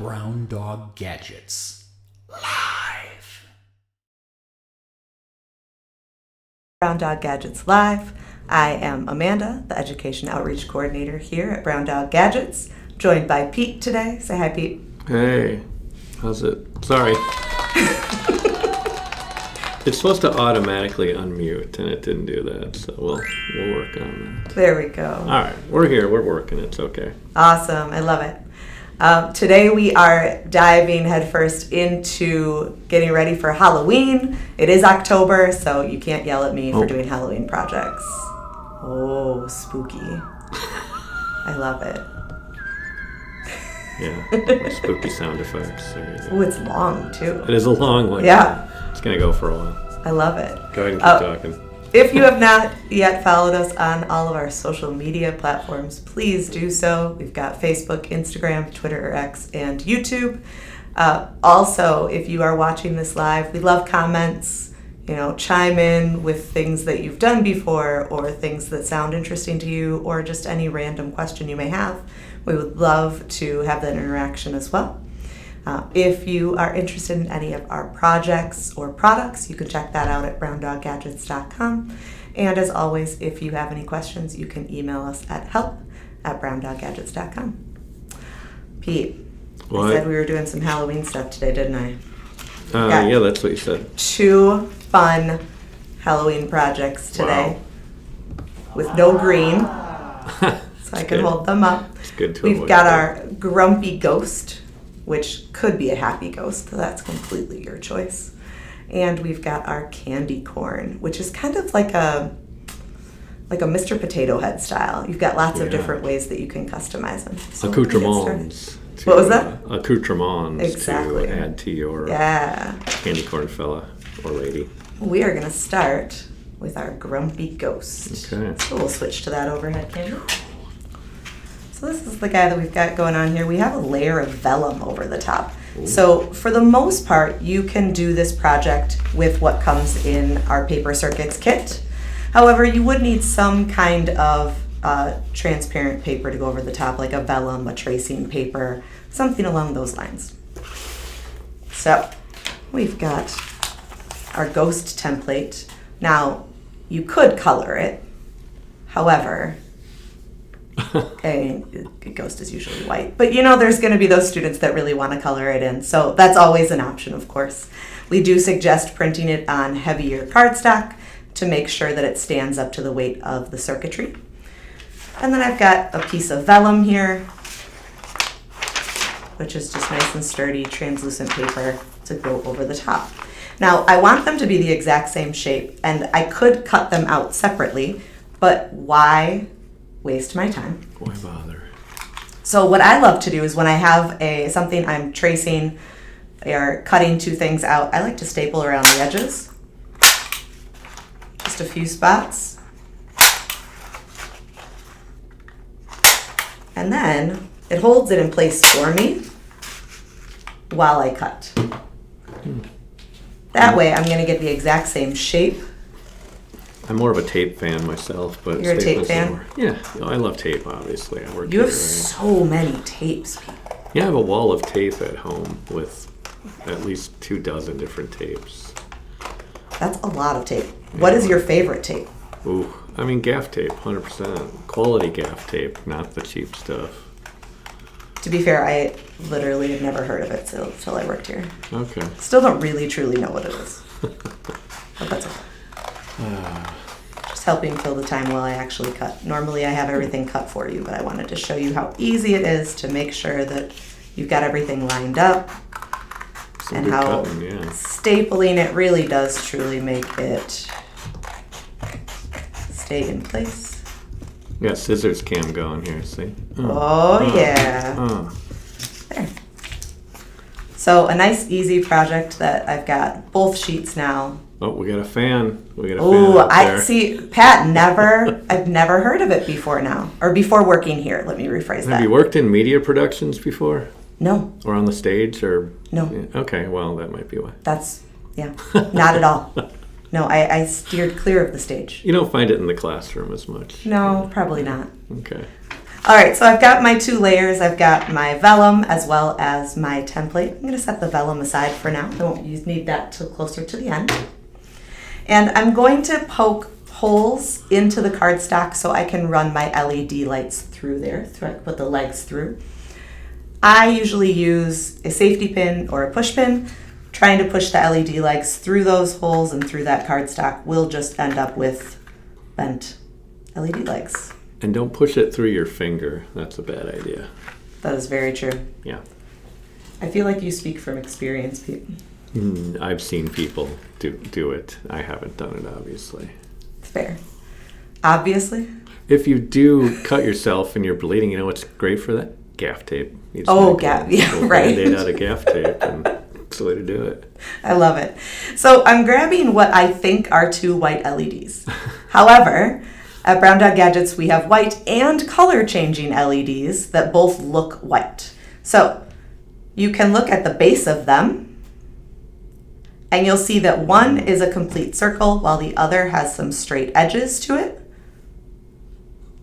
Brown Dog Gadgets. Live. Brown Dog Gadgets Live. I am Amanda, the Education Outreach Coordinator here at Brown Dog Gadgets, joined by Pete today. Say hi, Pete. Hey, how's it? Sorry. It's supposed to automatically unmute, and it didn't do that, so we'll work on that. There we go. All right, we're here. We're working. It's okay. Awesome. I love it. Today we are diving headfirst into getting ready for Halloween. It is October, so you can't yell at me for doing Halloween projects. Oh, spooky. I love it. Yeah, spooky sound effects. Oh, it's long, too. It is a long one. Yeah. It's going to go for a while. I love it. Go ahead and keep talking. If you have not yet followed us on all of our social media platforms, please do so. We've got Facebook, Instagram, Twitter or X, and YouTube. Also, if you are watching this live, we love comments. Chime in with things that you've done before or things that sound interesting to you or just any random question you may have. We would love to have that interaction as well. If you are interested in any of our projects or products, you can check that out at browndoggadgets.com. And as always, if you have any questions, you can email us at help@browndoggadgets.com. Pete, What? I said we were doing some Halloween stuff today, didn't I? Yeah, that's what you said. 2 fun Halloween projects today with no green, so I can hold them up. It's good to We've avoid got that. our grumpy ghost, which could be a happy ghost, so that's completely your choice. And we've got our candy corn, which is kind of like a Mr. Potato Head style. You've got lots of different ways that you can customize them. So Accoutrements. What was that? Accoutrements Exactly. to add to your candy corn fella or lady. We are going to start with our grumpy ghost. Okay. So we'll switch to that overhead camera. So this is the guy that we've got going on here. We have a layer of vellum over the top. Ooh. So for the most part, you can do this project with what comes in our paper circuits kit. However, you would need some kind of transparent paper to go over the top, like a vellum, a tracing paper, something along those lines. So we've got our ghost template. Now, you could color it. However, a ghost is usually white. But there's going to be those students that really want to color it in. So that's always an option, of course. We do suggest printing it on heavier cardstock to make sure that it stands up to the weight of the circuitry. And then I've got a piece of vellum here, which is just nice and sturdy, translucent paper to go over the top. Now, I want them to be the exact same shape, and I could cut them out separately, but why waste my time? Why bother? So what I love to do is when I have something I'm tracing or cutting 2 things out, I like to staple around the edges. Just a few spots. And then it holds it in place for me while I cut. That way I'm going to get the exact same shape. I'm more of a tape fan myself, but You're a tape staples fan? are more. Yeah, I love tape. Obviously, I work. You have here, right? so many tapes, Pete. Yeah, I have a wall of tape at home with at least 24 different tapes. That's a lot of tape. What is your favorite tape? Ooh, I mean gaff tape, 100%. Quality gaff tape, not the cheap stuff. To be fair, I literally had never heard of it till I worked here. Okay. Still don't really truly know what it is. But that's okay. Just helping fill the time while I actually cut. Normally I have everything cut for you, but I wanted to show you how easy it is to make sure that you've got everything lined up. Some And good how cutting, yeah. stapling it really does truly make it stay in place. Got scissors cam going here, see? Yeah. There. So a nice easy project that I've got both sheets now. Oh, we got a fan. We got a fan Oh, out I there. see. Pat, I've never heard of it before now, or before working here. Let me rephrase that. Have you worked in media productions before? No, Or on the stage? Or no, Yeah, okay, well, that might be why. not at all. No, I steered clear of the stage. You don't find it in the classroom as much. No, probably not. Okay. All right, so I've got my 2 layers. I've got my vellum as well as my template. I'm going to set the vellum aside for now. I won't need that till closer to the end. And I'm going to poke holes into the cardstock so I can run my LED lights through there. So I can put the legs through. I usually use a safety pin or a push pin. Trying to push the LED legs through those holes and through that cardstock will just end up with bent LED legs. And don't push it through your finger. That's a bad idea. That is very true. Yeah. I feel like you speak from experience, Pete. I've seen people do it. I haven't done it, obviously. Fair. Obviously. If you do cut yourself and you're bleeding, you know what's great for that? Gaff tape. You just Oh, make gaff. a Yeah, little right. Band-Aid out of gaff tape, and it's the way to do it. I love it. So I'm grabbing what I think are 2 white LEDs. However, at Brown Dog Gadgets, we have white and color changing LEDs that both look white. So you can look at the base of them and you'll see that one is a complete circle while the other has some straight edges to it.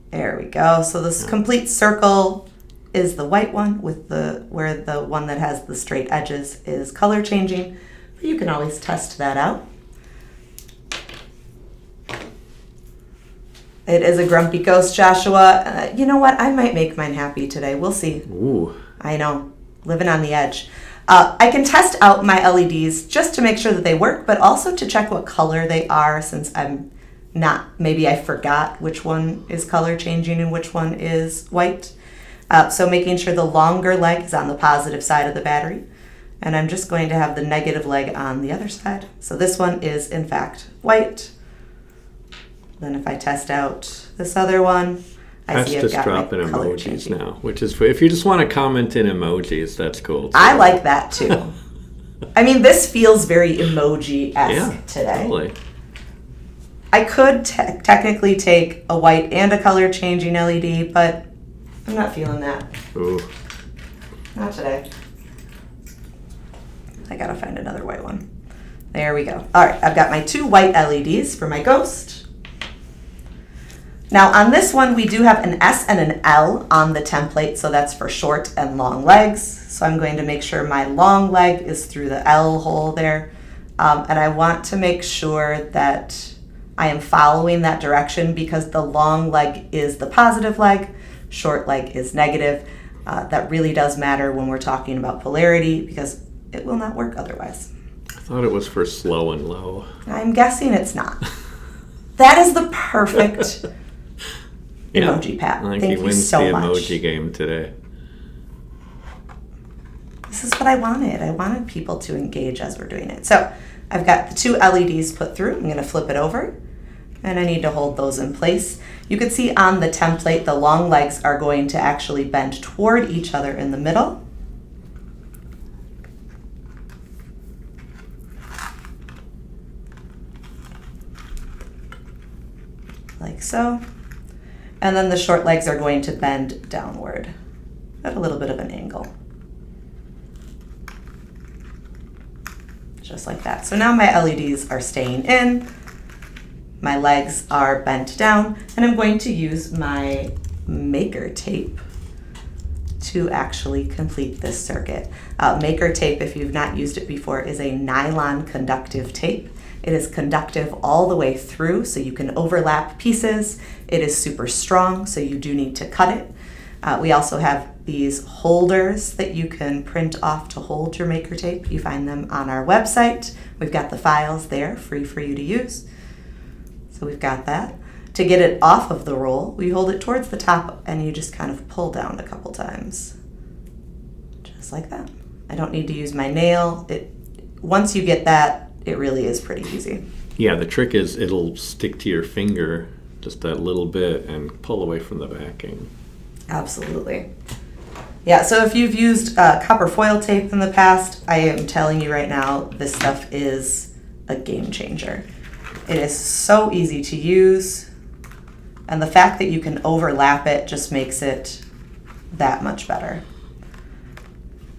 There we go. So this complete circle is the white one with where the one that has the straight edges is color changing. But you can always test that out. It is a grumpy ghost, Joshua. You know what? I might make mine happy today. We'll see. Ooh. I know. Living on the edge. I can test out my LEDs just to make sure that they work, but also to check what color they are since maybe I forgot which one is color changing and which one is white. So making sure the longer leg is on the positive side of the battery. And I'm just going to have the negative leg on the other side. So this one is in fact white. Then if I test out this other one, I see I've Just got drop in my color emojis changing. now, which is if you just want to comment in emojis, that's cool. Too. I like that too. I mean, this feels very emoji-esque today. Totally. I could technically take a white and a color changing LED, but I'm not feeling that. Ooh. Not today. I gotta find another white one. There we go. All right, I've got my 2 white LEDs for my ghost. Now on this one, we do have an S and an L on the template, so that's for short and long legs. So I'm going to make sure my long leg is through the L hole there. And I want to make sure that I am following that direction because the long leg is the positive leg, short leg is negative. That really does matter when we're talking about polarity because it will not work otherwise. I thought it was for slow and low. I'm guessing it's not. That is the perfect emoji, Pat. I think Thank he you wins so the much. emoji game today. This is what I wanted. I wanted people to engage as we're doing it. So I've got the 2 LEDs put through. I'm going to flip it over. And I need to hold those in place. You can see on the template, the long legs are going to actually bend toward each other in the middle. Like so. And then the short legs are going to bend downward at a little bit of an angle. Just like that. So now my LEDs are staying in. My legs are bent down, and I'm going to use my maker tape to actually complete this circuit. Maker tape, if you've not used it before, is a nylon conductive tape. It is conductive all the way through, so you can overlap pieces. It is super strong, so you do need to cut it. We also have these holders that you can print off to hold your maker tape. You find them on our website. We've got the files there, free for you to use. So we've got that. To get it off of the roll, we hold it towards the top and you just kind of pull down a couple times. Just like that. I don't need to use my nail. Once you get that, it really is pretty easy. Yeah, the trick is it'll stick to your finger just that little bit and pull away from the backing. Absolutely. Yeah, so if you've used copper foil tape in the past, I am telling you right now, this stuff is a game changer. It is so easy to use, and the fact that you can overlap it just makes it that much better.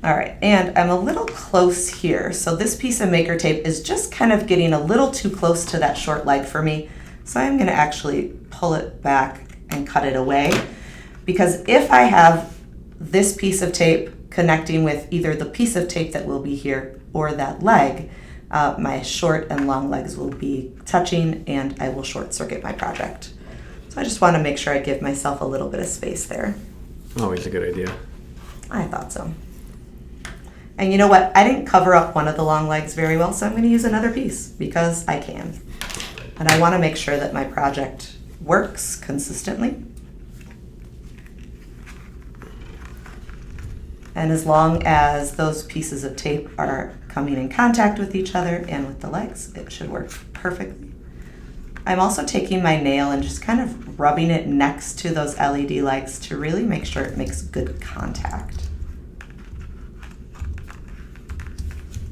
All right, and I'm a little close here. So this piece of maker tape is just kind of getting a little too close to that short leg for me. So I'm gonna actually pull it back and cut it away Because if I have this piece of tape connecting with either the piece of tape that will be here or that leg, my short and long legs will be touching and I will short circuit my project. So I just want to make sure I give myself a little bit of space there. Always a good idea. I thought so. And you know what? I didn't cover up one of the long legs very well, so I'm going to use another piece because I can. And I want to make sure that my project works consistently. And as long as those pieces of tape are coming in contact with each other and with the legs, it should work perfectly. I'm also taking my nail and just kind of rubbing it next to those LED legs to really make sure it makes good contact.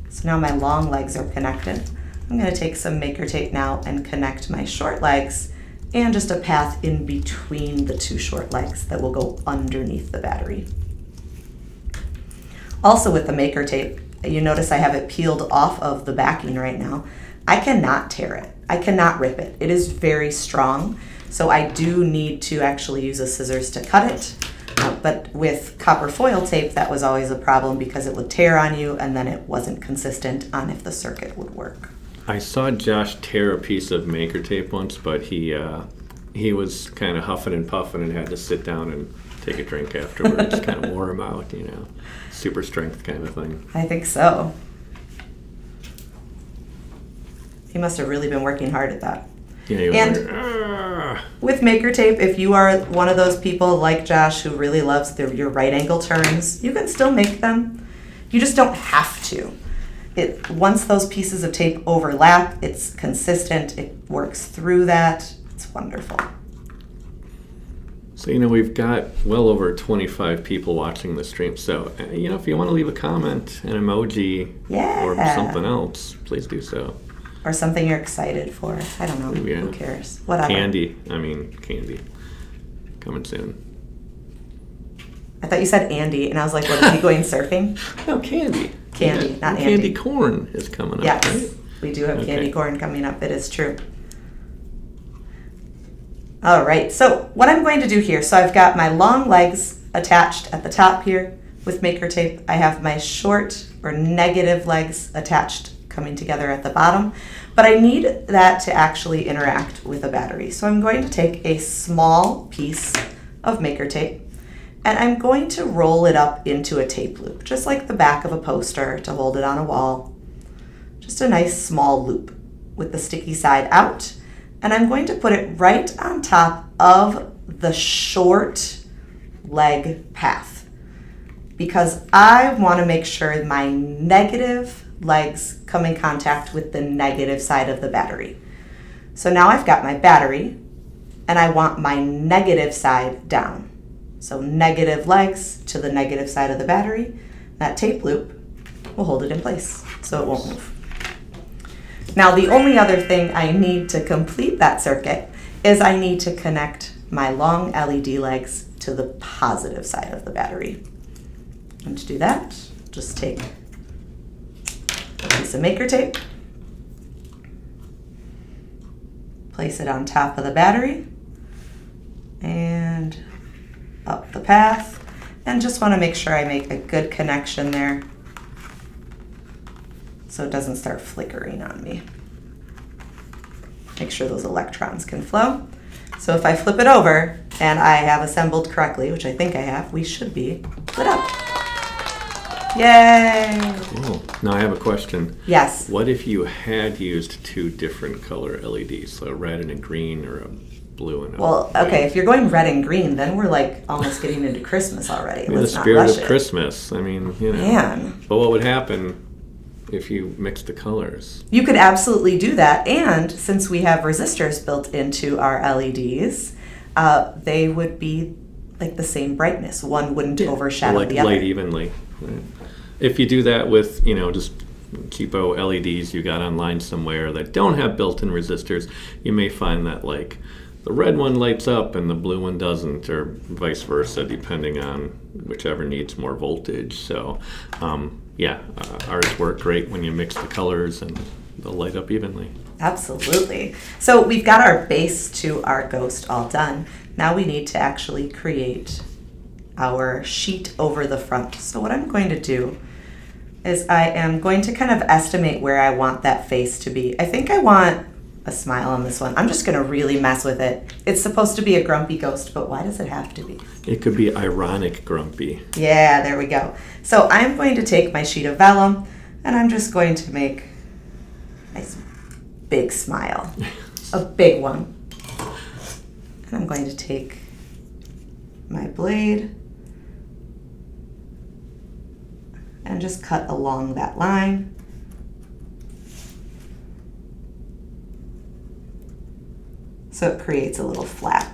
So now my long legs are connected. I'm going to take some Maker Tape now and connect my short legs and just a path in between the two short legs that will go underneath the battery. Also with the Maker Tape, you notice I have it peeled off of the backing right now. I cannot tear it. I cannot rip it. It is very strong, so I do need to actually use a scissors to cut it. But with copper foil tape, that was always a problem because it would tear on you and then it wasn't consistent on if the circuit would work. I saw Josh tear a piece of Maker Tape once, but he was kind of huffing and puffing and had to sit down and take a drink afterwards, kind of wore him out, you know, super strength kind of thing. I think so. He must have really been working hard at that. Yeah, he was And like, "Ah." with Maker Tape, if you are one of those people like Josh who really loves your right angle turns, you can still make them. You just don't have to. Once those pieces of tape overlap, it's consistent, it works through that, it's wonderful. So, you know, we've got well over 25 people watching the stream. So, you know, if you want to leave a comment, an emoji, or Yeah. something else, please do so. Or something you're excited for. I don't know. Yeah. Who cares? Whatever. Candy. Coming soon. I thought you said Andy, and I was like, what, is he going surfing? No, candy. Candy, Yeah. not Candy Andy. corn is coming up, Yes, right? we do have Okay. candy corn coming up. It is true. All right, so what I'm going to do here, so I've got my long legs attached at the top here with Maker Tape. I have my short or negative legs attached coming together at the bottom, but I need that to actually interact with a battery. So I'm going to take a small piece of Maker Tape and I'm going to roll it up into a tape loop, just like the back of a poster to hold it on a wall. Just a nice small loop with the sticky side out. And I'm going to put it right on top of the short leg path because I want to make sure my negative legs come in contact with the negative side of the battery. So now I've got my battery and I want my negative side down. So negative legs to the negative side of the battery. That tape loop will hold it in place so it won't move. Now the only other thing I need to complete that circuit is I need to connect my long LED legs to the positive side of the battery. And to do that, just take a piece of Maker Tape, place it on top of the battery, and up the path, and just want to make sure I make a good connection there so it doesn't start flickering on me. Make sure those electrons can flow. So if I flip it over and I have assembled correctly, which I think I have, we should be lit up. Yay! Oh, now I have a question. Yes. What if you had used two different color LEDs, so a red and a green or a blue and a Well, white? okay, if you're going red and green, then we're like almost getting into Christmas already. I mean, the Let's not spirit rush of it. Christmas. I mean, you know. Man. But what would happen if you mixed the colors? You could absolutely do that, and since we have resistors built into our LEDs, they would be like the same brightness. One wouldn't overshadow Like the other. light evenly. Right. If you do that with, you know, just cheapo LEDs you got online somewhere that don't have built-in resistors, you may find that like the red one lights up and the blue one doesn't, or vice versa, depending on whichever needs more voltage. So, yeah, ours work great when you mix the colors, and they'll light up evenly. Absolutely. So we've got our base to our ghost all done. Now we need to actually create our sheet over the front. So what I'm going to do is I am going to kind of estimate where I want that face to be. I think I want a smile on this one. I'm just going to really mess with it. It's supposed to be a grumpy ghost, but why does it have to be? It could be ironic grumpy. Yeah, there we go. So I'm going to take my sheet of vellum and I'm just going to make a nice big smile, a big one. And I'm going to take my blade and just cut along that line. So it creates a little flap.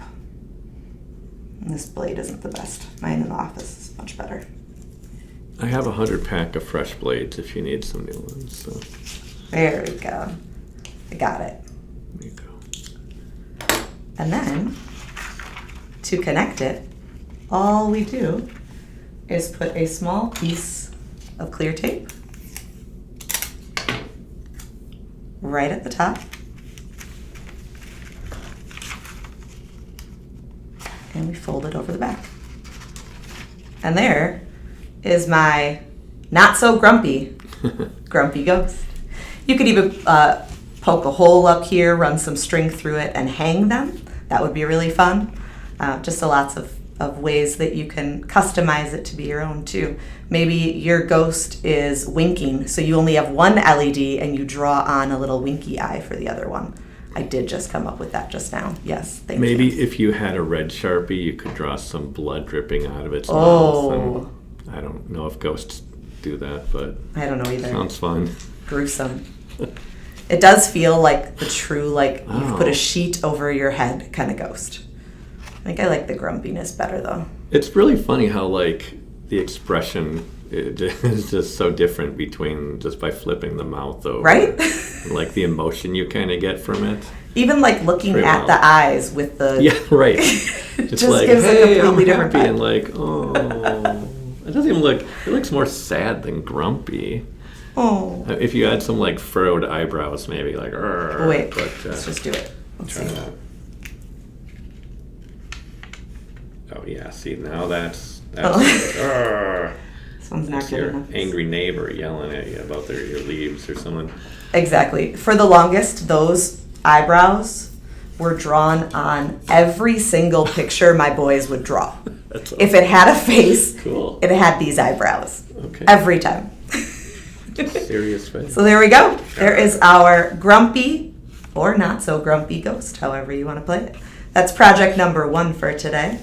And this blade isn't the best. Mine in the office is much better. I have 100 pack of fresh blades if you need some new ones. So There we go. I got it. there you go. And then, to connect it, all we do is put a small piece of clear tape right at the top. And we fold it over the back. And there is my not so grumpy ghost. You could even poke a hole up here, run some string through it, and hang them. That would be really fun. Just lots of ways that you can customize it to be your own too. Maybe your ghost is winking, so you only have one LED and you draw on a little winky eye for the other one. I did just come up with that just now. Yes, thank you. Maybe if you had a red Sharpie, you could draw some blood dripping out of its mouth. Oh. And I don't know if ghosts do that, but I don't know either. sounds fun. Gruesome. It does feel like the true, like you've put Oh. a sheet over your head kind of ghost. I think I like the grumpiness better though. It's really funny how like the expression is just so different between just by flipping the mouth over. Right? Like the emotion you kind of get from it. Even like looking Pretty at well. the eyes with the Yeah, right. it It's just like, gives a hey, I'm completely different happy, vibe. and like, oh, it doesn't even look. It looks more sad than grumpy. Oh. If you had some like furrowed eyebrows, maybe like. Oh, wait, But, let's just do it. Let's try see. that. Oh yeah, see now that's Oh. like, "Arr." This one's not It's good your enough. angry neighbor yelling at you about your leaves or something. Exactly. For the longest, those eyebrows were drawn on every single picture my boys would draw. That's If it had a face, cool. it had these eyebrows. Okay. Every time. Serious face. So there we go. There is our grumpy or not so grumpy ghost, however you want to play it. That's project number 1 for today.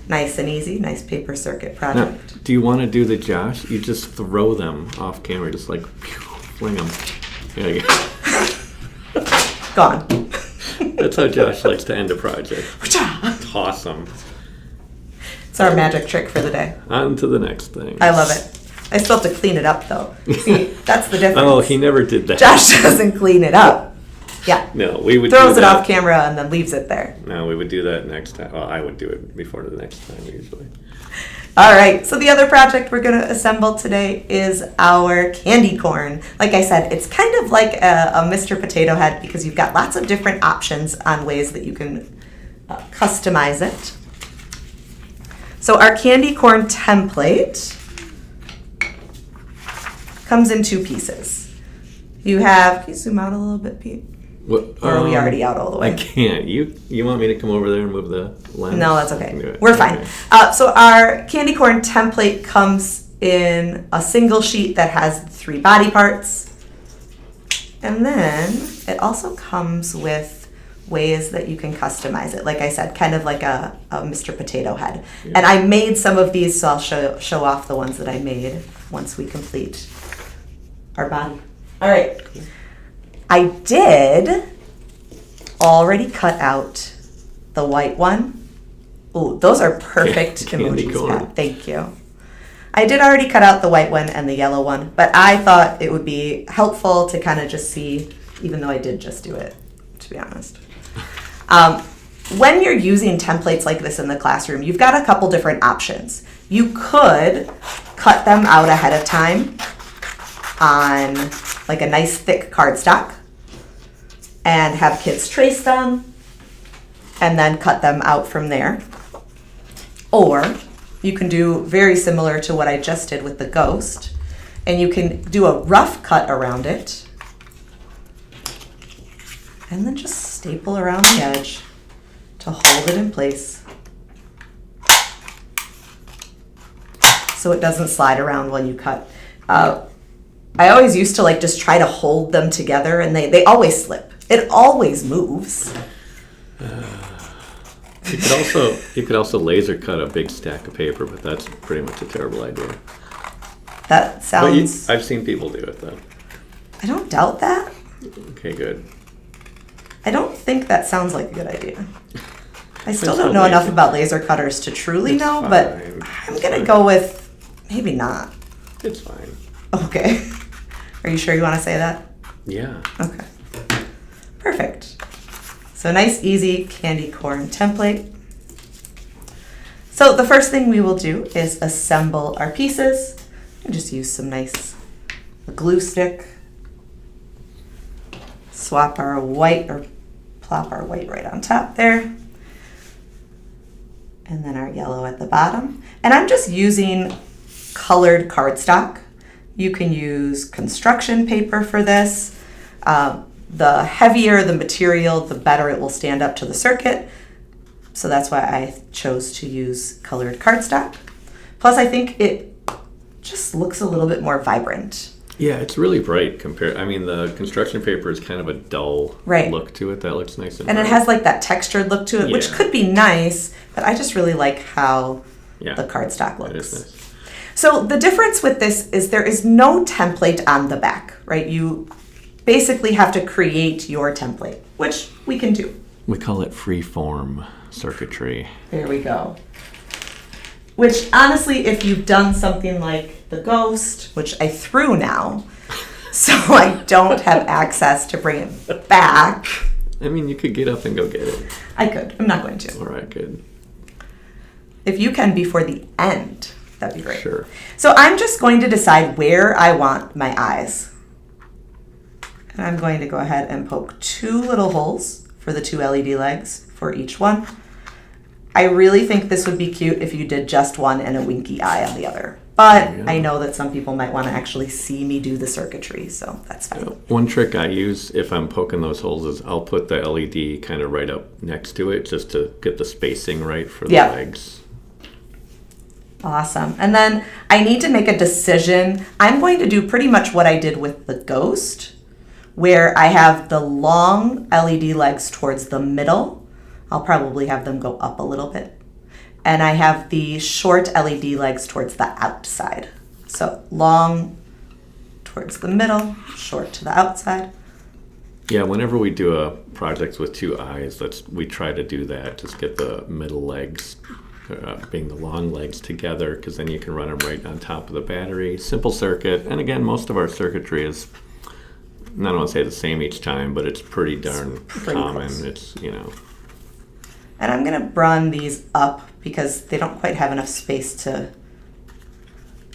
Nice and easy, nice paper circuit Now, project. do you want to do the Josh? You just throw them off camera, just like pew, fling them. There you go. Gone. That's how Josh likes to end a project. Toss them. It's our magic trick for the day. On to the next thing. I love it. I still have to clean it up though. See, that's the difference. Oh, he never did that. Josh doesn't clean it up. Yeah. No, we would Throws do it that. off camera and then leaves it there. No, we would do that next time. Well, I would do it before the next time usually. All right, so the other project we're going to assemble today is our candy corn. Like I said, it's kind of like a Mr. Potato Head because you've got lots of different options on ways that you can customize it. So our candy corn template comes in 2 pieces. You have, can you zoom out a little bit, Pete? What, Or are we already out all the way? I can't. You want me to come over there and move the lens? No, that's I okay. can do it. We're fine. Okay. So our candy corn template comes in a single sheet that has 3 body parts. And then it also comes with ways that you can customize it. Like I said, kind of like a Mr. Potato Head. Yeah. And I made some of these, so I'll show off the ones that I made once we complete our body. All right. I did already cut out the white one. Ooh, those are perfect Candy emojis, corn. Pat. Thank you. I did already cut out the white one and the yellow one, but I thought it would be helpful to kind of just see, even though I did just do it, to be honest. When you're using templates like this in the classroom, you've got a couple different options. You could cut them out ahead of time on like a nice thick cardstock, and have kids trace them and then cut them out from there. Or you can do very similar to what I just did with the ghost, and you can do a rough cut around it and then just staple around the edge to hold it in place so it doesn't slide around when you cut. I always used to just try to hold them together, and they always slip. It always moves. You could also laser cut a big stack of paper, but that's pretty much a terrible idea. That sounds... I've seen people do it though. I don't doubt that. Okay, good. I don't think that sounds like a good idea. I still It's don't so know enough lazy. about laser cutters to truly It's know, but fine. I'm It's going to fine. go with maybe not. It's fine. Okay. Are you sure you want to say that? Yeah. Okay. Perfect. So nice, easy candy corn template. So the first thing we will do is assemble our pieces. And just use some nice glue stick. Swap our white, or plop our white right on top there. And then our yellow at the bottom. And I'm just using colored cardstock. You can use construction paper for this. The heavier the material, the better it will stand up to the circuit. So that's why I chose to use colored cardstock. Plus, I think it just looks a little bit more vibrant. Yeah, it's really bright compared. I mean, the construction paper is kind of a dull Right. look to it. That looks nice and And it bright. has that textured look to it, which Yeah. could be nice, but I just really like how Yeah, the cardstock looks. it is nice. So the difference with this is there is no template on the back, right? You basically have to create your template, which we can do. We call it free-form circuitry. There we go. Which honestly, if you've done something like the ghost, which I threw now, so I don't have access to bring it back. I mean, you could get up and go get it. I could. I'm not going to. All right, good. If you can before the end, that'd be great. Sure. So I'm just going to decide where I want my eyes. And I'm going to go ahead and poke 2 little holes for the 2 LED legs for each one. I really think this would be cute if you did just one and a winky eye on the other. But Yeah. I know that some people might want to actually see me do the circuitry, so that's fine. One trick I use if I'm poking those holes is I'll put the LED kind of right up next to it just to get the spacing right for the Yeah. legs. Awesome. And then I need to make a decision. I'm going to do pretty much what I did with the ghost, where I have the long LED legs towards the middle. I'll probably have them go up a little bit. And I have the short LED legs towards the outside. So long towards the middle, short to the outside. Yeah, whenever we do a project with 2 eyes, we try to do that. Just get the middle legs being the long legs together, because then you can run them right on top of the battery. Simple circuit. And again, most of our circuitry is, I don't want to say the same each time, but it's pretty darn pretty common. close. It's, And I'm going to run these up because they don't quite have enough space to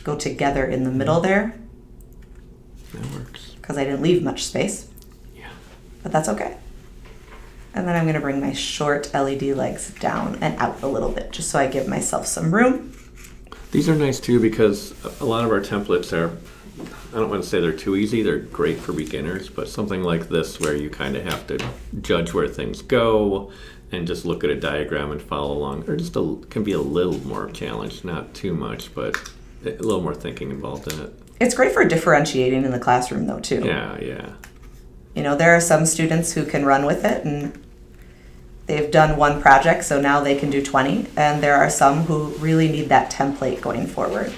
go together in the middle there, that works. because I didn't leave much space. Yeah. But that's okay. And then I'm going to bring my short LED legs down and out a little bit, just so I give myself some room. These are nice too because a lot of our templates are, I don't want to say they're too easy, they're great for beginners, but something like this where you kind of have to judge where things go and just look at a diagram and follow along, or just can be a little more challenged, not too much, but a little more thinking involved in it. It's great for differentiating in the classroom, though, too. Yeah, yeah. You know, there are some students who can run with it and they've done one project, so now they can do 20. And there are some who really need that template going forward.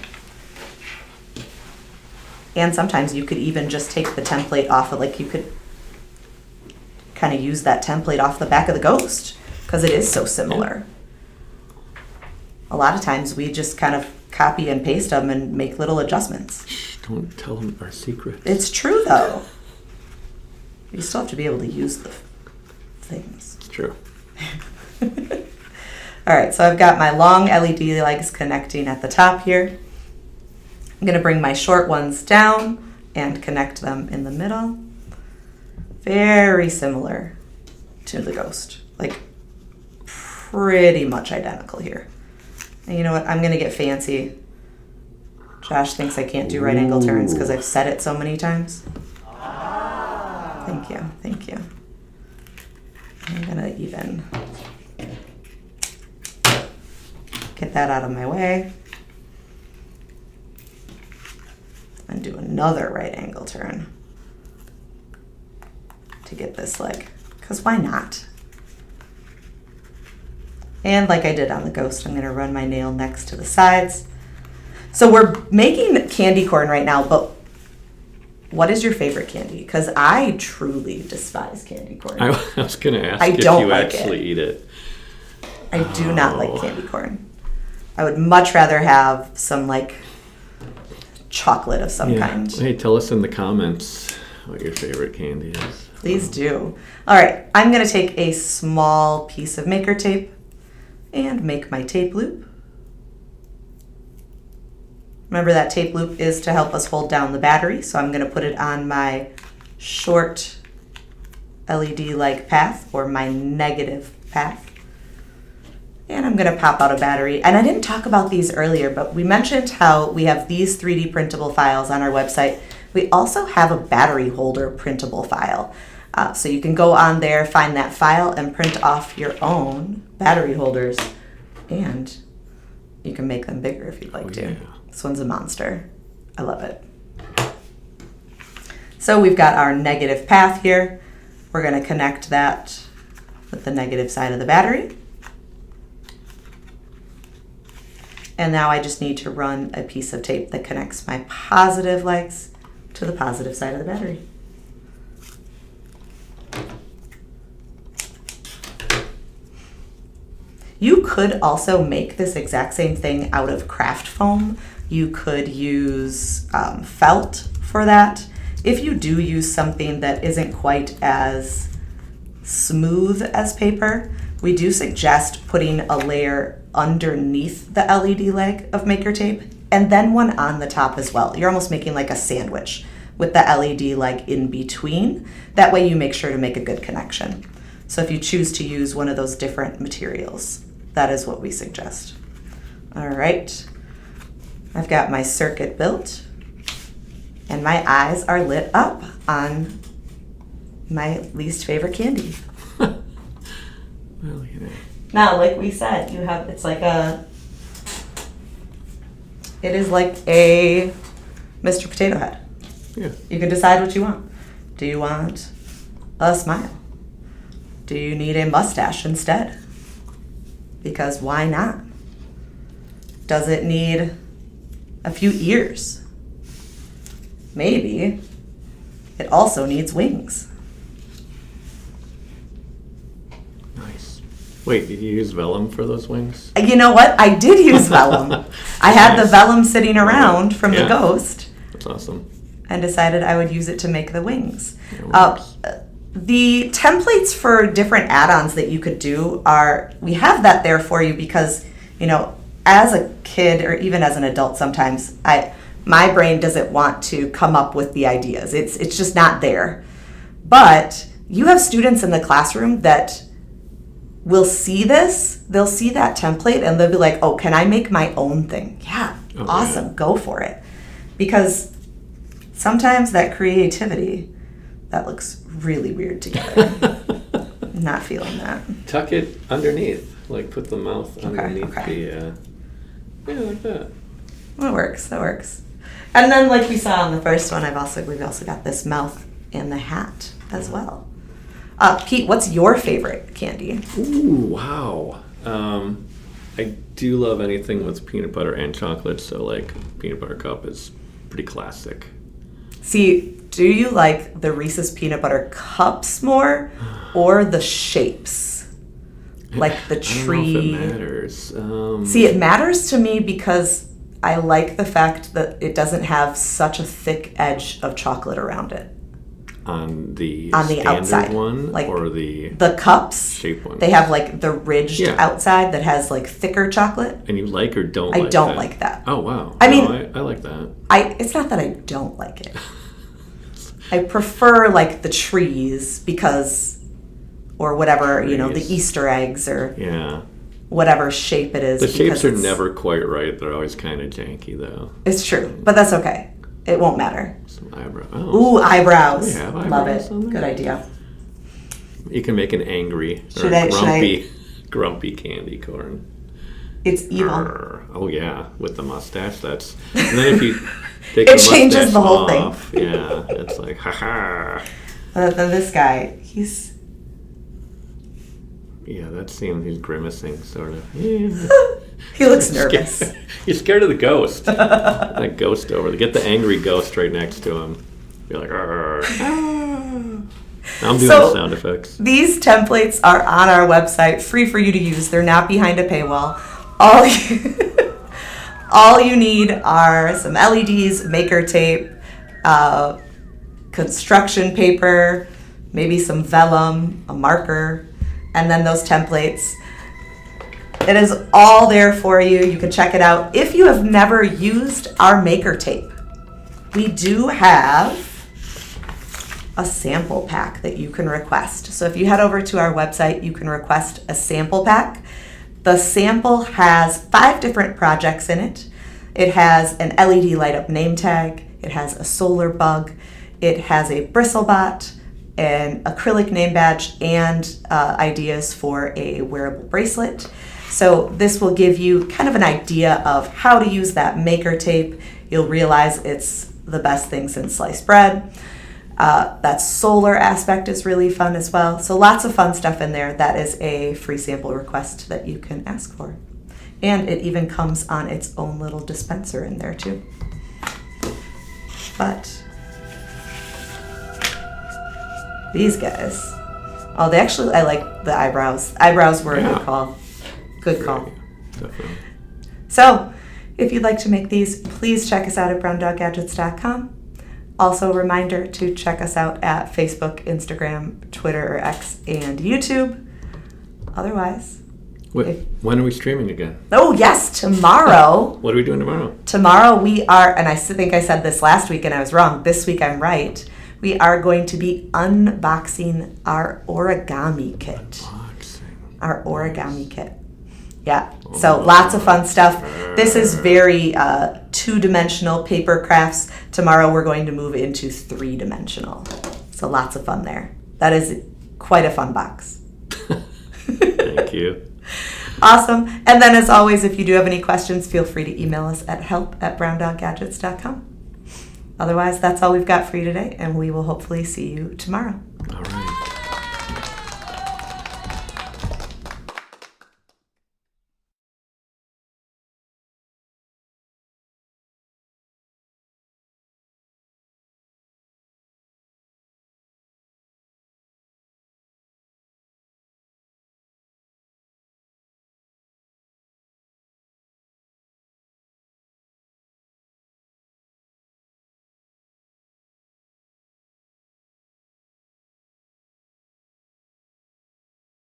And sometimes you could even just take the template off of, you could kind of use that template off the back of the ghost, because it is so similar. A lot of times we just kind of copy and paste them and make little adjustments. Shh, don't tell them our secrets. It's true, though. You still have to be able to use the things. It's true. All right, so I've got my long LED legs connecting at the top here. I'm going to bring my short ones down and connect them in the middle. very similar to the Ghost. Like, pretty much identical here. And you know what? I'm going to get fancy. Josh thinks I can't do right angle turns because I've said it so many times. Thank you. Thank you. I'm going to even get that out of my way. And do another right angle turn to get this leg. Because why not? And like I did on the Ghost, I'm going to run my nail next to the sides. So we're making candy corn right now, but what is your favorite candy? Because I truly despise candy corn. I was going to ask I if don't you like actually eat it. I do not like candy corn. I would much rather have some like chocolate of some kind. Hey, tell us in the comments what your favorite candy is. Please do. All right, I'm going to take a small piece of maker tape and make my tape loop. Remember that tape loop is to help us hold down the battery, so I'm going to put it on my short LED-like path, or my negative path. And I'm going to pop out a battery. And I didn't talk about these earlier, but we mentioned how we have these 3D printable files on our website. We also have a battery holder printable file. So you can go on there, find that file, and print off your own battery holders. And you can make them bigger if you'd like to. Yeah. This one's a monster. I love it. So we've got our negative path here. We're going to connect that with the negative side of the battery. And now I just need to run a piece of tape that connects my positive legs to the positive side of the battery. You could also make this exact same thing out of craft foam. You could use felt for that. If you do use something that isn't quite as smooth as paper, we do suggest putting a layer underneath the LED leg of maker tape and then one on the top as well. You're almost making like a sandwich with the LED leg in between. That way you make sure to make a good connection. So if you choose to use one of those different materials, that is what we suggest. All right, I've got my circuit built and my eyes are lit up on my least favorite candy. Well, you know. Now, like we said, it is like a Mr. Potato Head. Yeah. You can decide what you want. Do you want a smile? Do you need a mustache instead? Because why not? Does it need a few ears? Maybe. It also needs wings. Nice. Wait, did you use vellum for those wings? You know what? I did use vellum. I had the Nice. vellum sitting around from the Yeah. Ghost That's awesome. and decided I would use it to make the wings. Yeah, wings. The templates for different add-ons that you could do we have that there for you because, as a kid or even as an adult sometimes, my brain doesn't want to come up with the ideas. It's just not there. But you have students in the classroom that will see this, they'll see that template and they'll be like, oh, can I make my own thing? Yeah, Oh, awesome, yeah. go for it. Because sometimes that creativity, that looks really weird together. Not feeling that. Tuck it underneath. Like put the mouth underneath okay. yeah, like that. That works. And then like we saw on the first one, we've also got this mouth and the hat as well. Pete, what's your favorite candy? Ooh, wow. I do love anything with peanut butter and chocolate, so like peanut butter cup is pretty classic. See, do you like the Reese's peanut butter cups more or the shapes? Like the tree? I don't know if it matters. See, it matters to me because I like the fact that it doesn't have such a thick edge of chocolate around it. On the On the outside, one, like or the cups, shape one? they have like the ridged Yeah. outside that has like thicker chocolate. And you like or don't I like don't that? like that. Oh, wow. I No, mean- I like that. It's not that I don't like it. I prefer like the trees because, or whatever, you know, the Trees. Easter eggs or Yeah. whatever shape it is. The because shapes are it's- never quite right. They're always kind of janky, though. It's true, but that's okay. It won't matter. Some eyebrow. Oh. Ooh, eyebrows. We have Love eyebrows it. on there? Good idea. You can make an angry or Should I- grumpy candy corn. It's evil. Arr. Oh yeah, with the mustache. That's and then if you take It the changes mustache the whole thing. off, yeah, it's like ha. Then this guy, he's Yeah, that scene he's grimacing, sort of. Yeah. he looks nervous. He's scared of the ghost. That ghost over there. Get the angry ghost right next to him. Be like, "Arr." I'm doing So- the sound effects. These templates are on our website, free for you to use. They're not behind a paywall. All you need are some LEDs, maker tape, construction paper, maybe some vellum, a marker, and then those templates. It is all there for you. You can check it out. If you have never used our maker tape, we do have a sample pack that you can request. So if you head over to our website, you can request a sample pack. The sample has 5 different projects in it. It has an LED light up name tag, it has a solar bug, it has a bristlebot, an acrylic name badge, and ideas for a wearable bracelet. So this will give you kind of an idea of how to use that maker tape. You'll realize it's the best thing since sliced bread. That solar aspect is really fun as well. So lots of fun stuff in there. That is a free sample request that you can ask for. And it even comes on its own little dispenser in there too. But these guys, oh, they actually, I like the eyebrows. Eyebrows were a Yeah. good call. Good call. Definitely. So, if you'd like to make these, please check us out at browndoggadgets.com. Also, a reminder to check us out at Facebook, Instagram, Twitter, or X, and YouTube. Otherwise, Wait, when are we streaming again? oh yes, tomorrow. What are we doing tomorrow? Tomorrow we are, and I think I said this last week and I was wrong. This week I'm right. We are going to be unboxing our origami kit. Boxing. Our origami kit. Yeah, so lots of fun stuff. This is very two-dimensional paper crafts. Tomorrow we're going to move into three-dimensional. So lots of fun there. That is quite a fun box. Thank you. Awesome. And then as always, if you do have any questions, feel free to email us at help@browndoggadgets.com. Otherwise, that's all we've got for you today, and we will hopefully see you tomorrow.